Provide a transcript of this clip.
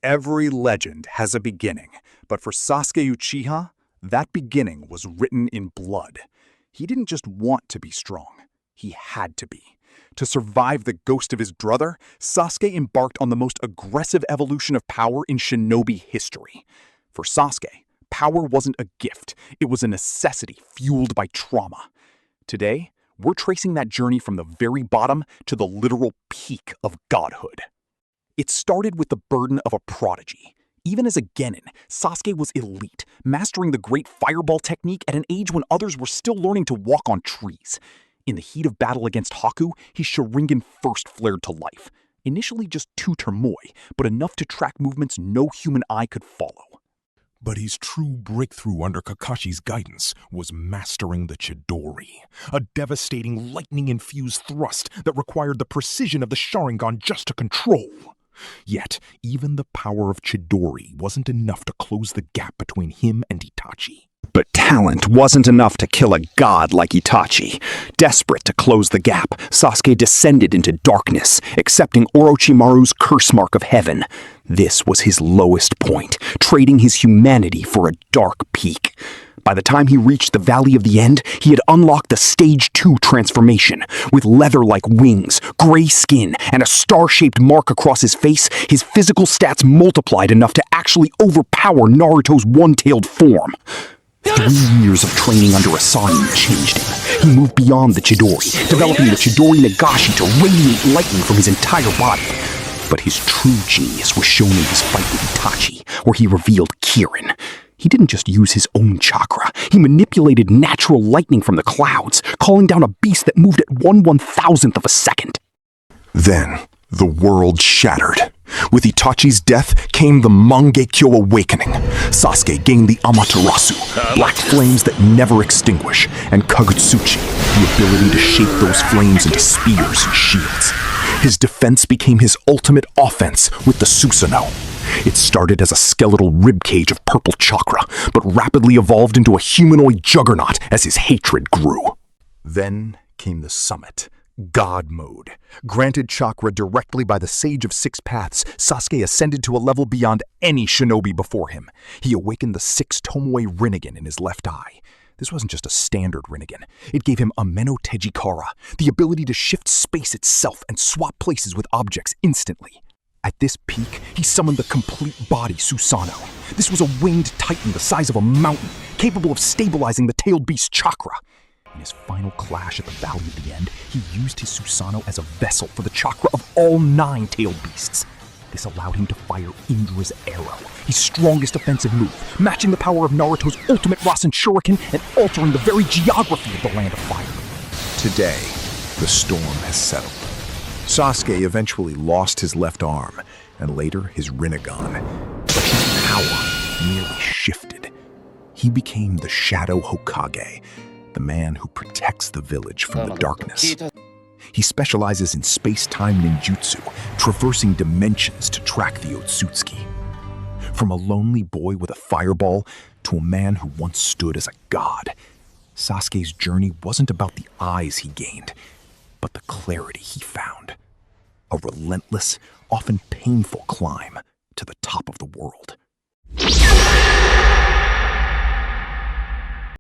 Every legend has a beginning, but for Sasuke Uchiha, that beginning was written in blood. He didn't just want to be strong, he had to be. To survive the ghost of his brother, Sasuke embarked on the most aggressive evolution of power in shinobi history. For Sasuke, power wasn't a gift, it was a necessity fueled by trauma. Today, we're tracing that journey from the very bottom to the literal peak of godhood. It started with the burden of a prodigy. Even as a genin, Sasuke was elite, mastering the great fireball technique at an age when others were still learning to walk on trees. In the heat of battle against Haku, his Sharingan first flared to life. Initially just 2 Tomoe, but enough to track movements no human eye could follow. But his true breakthrough under Kakashi's guidance was mastering the Chidori, a devastating lightning-infused thrust that required the precision of the Sharingan just to control. Yet, even the power of Chidori wasn't enough to close the gap between him and Itachi. But talent wasn't enough to kill a god like Itachi. Desperate to close the gap, Sasuke descended into darkness, accepting Orochimaru's curse mark of heaven. This was his lowest point, trading his humanity for a dark peak. By the time he reached the Valley of the End, he had unlocked the Stage 2 transformation. With leather-like wings, gray skin, and a star-shaped mark across his face, his physical stats multiplied enough to actually overpower Naruto's one-tailed form. 3 years of training under Asano changed him. He moved beyond the Chidori, developing the Chidori Nagashi to radiate lightning from his entire body. But his true genius was shown in his fight with Itachi, where he revealed Kirin. He didn't just use his own chakra, he manipulated natural lightning from the clouds, calling down a beast that moved at 1/1000th of a second. Then, the world shattered. With Itachi's death came the Mangekyo Awakening. Sasuke gained the Amaterasu, black flames that never extinguish, and Kagutsuchi, the ability to shape those flames into spears and shields. His defense became his ultimate offense with the Susanoo. It started as a skeletal ribcage of purple chakra, but rapidly evolved into a humanoid juggernaut as his hatred grew. Then came the summit. God mode. Granted chakra directly by the Sage of Six Paths, Sasuke ascended to a level beyond any shinobi before him. He awakened the Six-Tomoe Rinnegan in his left eye. This wasn't just a standard Rinnegan. It gave him Ameno Tejikara, the ability to shift space itself and swap places with objects instantly. At this peak, he summoned the complete body Susanoo. This was a winged titan the size of a mountain, capable of stabilizing the tailed beast's chakra. In his final clash at the Valley of the End, he used his Susanoo as a vessel for the chakra of all 9 tailed beasts. This allowed him to fire Indra's arrow, his strongest offensive move, matching the power of Naruto's ultimate Rasen Shuriken and altering the very geography of the Land of Fire. Today, the storm has settled. Sasuke eventually lost his left arm, and later his Rinnegan. But his power merely shifted. He became the Shadow Hokage, the man who protects the village from the darkness. He specializes in space-time ninjutsu, traversing dimensions to track the Otsutsuki. From a lonely boy with a fireball to a man who once stood as a god, Sasuke's journey wasn't about the eyes he gained, but the clarity he found. A relentless, often painful climb to the top of the world.